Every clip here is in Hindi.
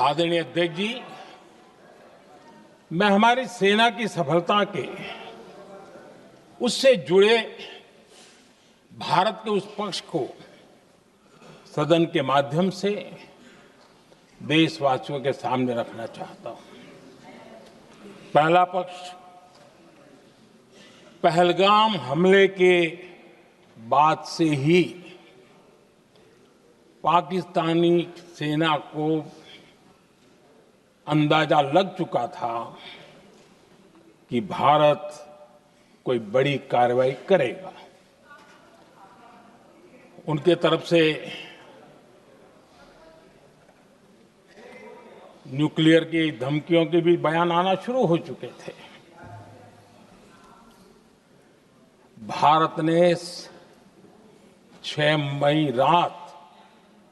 आदरणीय अध्यक्ष जी, मैं हमारी सेना की सफलता के उससे जुड़े भारत के उस पक्ष को सदन के माध्यम से देशवासियों के सामने रखना चाहता हूं। पहला पक्ष, पहलगाम हमले के बाद से ही पाकिस्तानी सेना को अंदाजा लग चुका था कि भारत कोई बड़ी कार्रवाई करेगा। उनके तरफ से न्यूक्लियर की धमकियों के भी बयान आना शुरू हो चुके थे। भारत ने 6 मई रात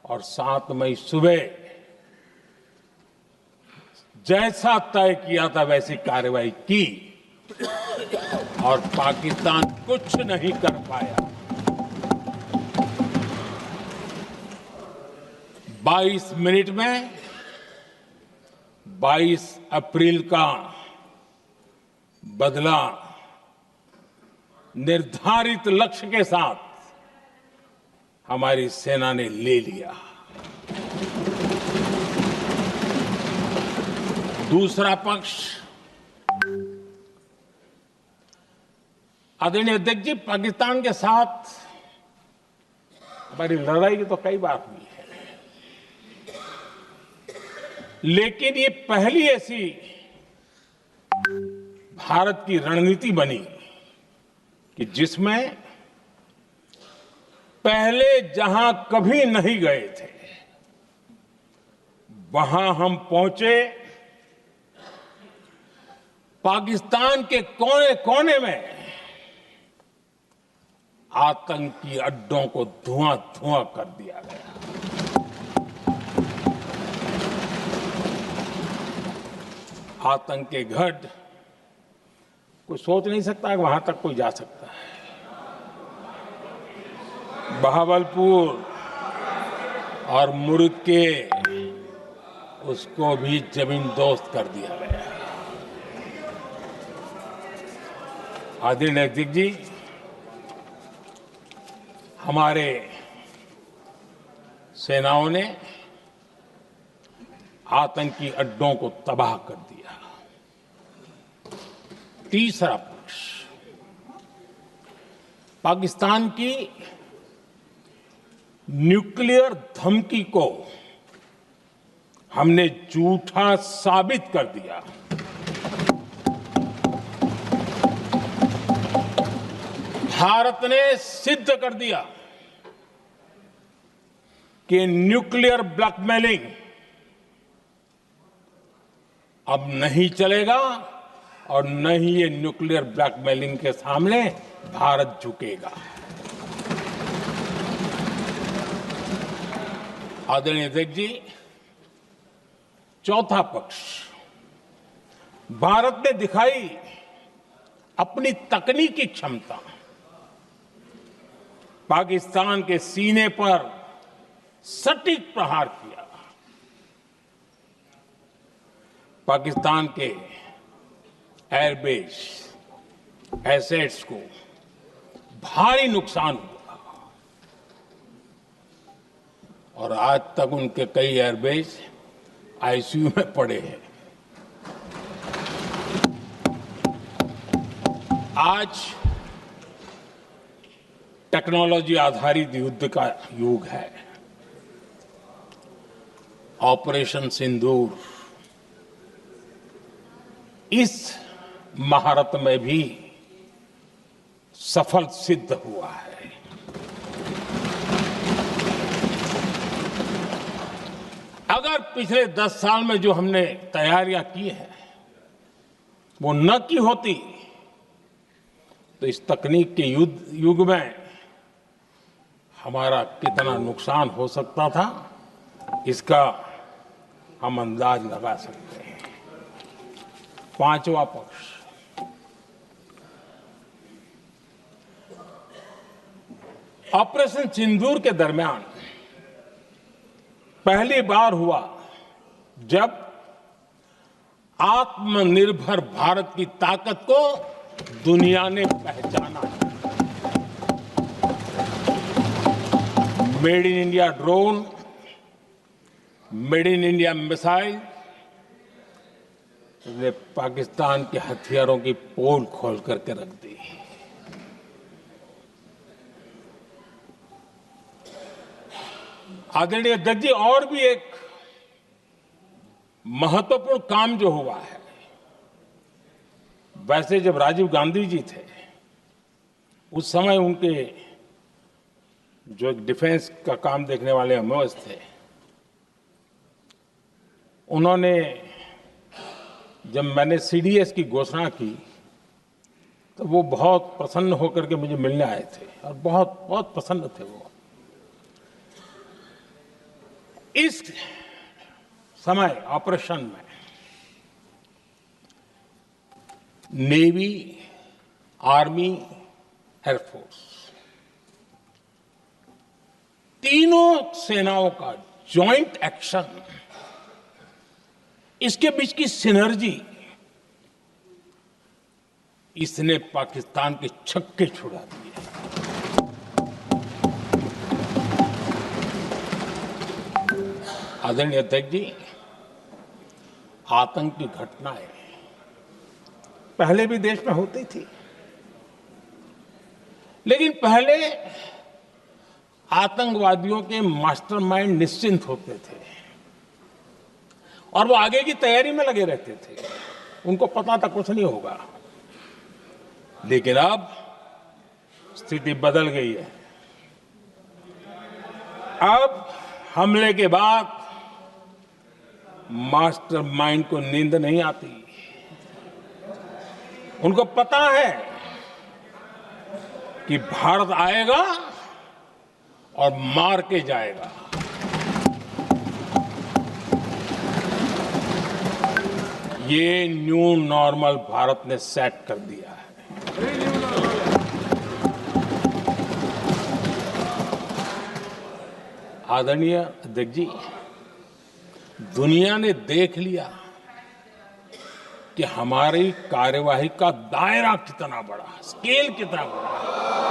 और 7 मई सुबह जैसा तय किया था वैसी कार्रवाई की और पाकिस्तान कुछ नहीं कर पाया। 22 मिनट में 22 अप्रैल का बदला निर्धारित लक्ष्य के साथ हमारी सेना ने ले लिया। दूसरा पक्ष, आदरणीय अध्यक्ष जी, पाकिस्तान के साथ हमारी लड़ाई तो कई बार हुई है, लेकिन ये पहली ऐसी भारत की रणनीति बनी कि जिसमें पहले जहां कभी नहीं गए थे वहां हम पहुंचे। पाकिस्तान के कोने कोने में आतंकी अड्डों को धुआं धुआं कर दिया गया। आतंक के गढ़ कोई सोच नहीं सकता कि वहां तक कोई जा सकता है। बहावलपुर और मुर्ग के उसको भी जमीन दोस्त कर दिया गया। आदरणीय अध्यक्ष जी, हमारे सेनाओं ने आतंकी अड्डों को तबाह कर दिया। तीसरा पक्ष, पाकिस्तान की न्यूक्लियर धमकी को हमने झूठा साबित कर दिया। भारत ने सिद्ध कर दिया कि न्यूक्लियर ब्लैकमेलिंग अब नहीं चलेगा और न ही ये न्यूक्लियर ब्लैकमेलिंग के सामने भारत झुकेगा। आदरणीय अध्यक्ष जी, चौथा पक्ष, भारत ने दिखाई अपनी तकनीकी क्षमता। पाकिस्तान के सीने पर सटीक प्रहार किया। पाकिस्तान के एयरबेस एसेट्स को भारी नुकसान हुआ और आज तक उनके कई एयरबेस आईसीयू में पड़े हैं। आज टेक्नोलॉजी आधारित युद्ध का युग है। ऑपरेशन सिंदूर इस महारत में भी सफल सिद्ध हुआ है। अगर पिछले 10 साल में जो हमने तैयारियां की हैं वो न की होती तो इस तकनीक के युग में हमारा कितना नुकसान हो सकता था, इसका हम अंदाज लगा सकते हैं। पांचवा पक्ष, ऑपरेशन सिंदूर के दरमियान पहली बार हुआ जब आत्मनिर्भर भारत की ताकत को दुनिया ने पहचाना। Made in India drone, made in India missile ने पाकिस्तान के हथियारों की पोल खोल करके रख दी। आदरणीय अध्यक्ष जी, और भी एक महत्वपूर्ण काम जो हुआ है, वैसे जब राजीव गांधी जी थे उस समय उनके जो एक डिफेंस का काम देखने वाले एमओएस थे, उन्होंने जब मैंने सीडीएस की घोषणा की तो वो बहुत प्रसन्न होकर के मुझे मिलने आए थे और बहुत बहुत प्रसन्न थे वो। इस समय ऑपरेशन में नेवी, आर्मी, एयरफोर्स, तीनों सेनाओं का जॉइंट एक्शन, इसके बीच की सिनर्जी, इसने पाकिस्तान के छक्के छुड़ा दिए। आदरणीय अध्यक्ष जी, आतंक की घटनाएं पहले भी देश में होती थी, लेकिन पहले आतंकवादियों के मास्टरमाइंड निश्चिंत होते थे और वो आगे की तैयारी में लगे रहते थे, उनको पता था कुछ नहीं होगा। लेकिन अब स्थिति बदल गई है। अब हमले के बाद मास्टरमाइंड को नींद नहीं आती। उनको पता है कि भारत आएगा और मार के जाएगा। ये न्यू नॉर्मल भारत ने सेट कर दिया है। आदरणीय अध्यक्ष जी, दुनिया ने देख लिया कि हमारी कार्यवाही का दायरा कितना बड़ा, स्केल कितना बड़ा।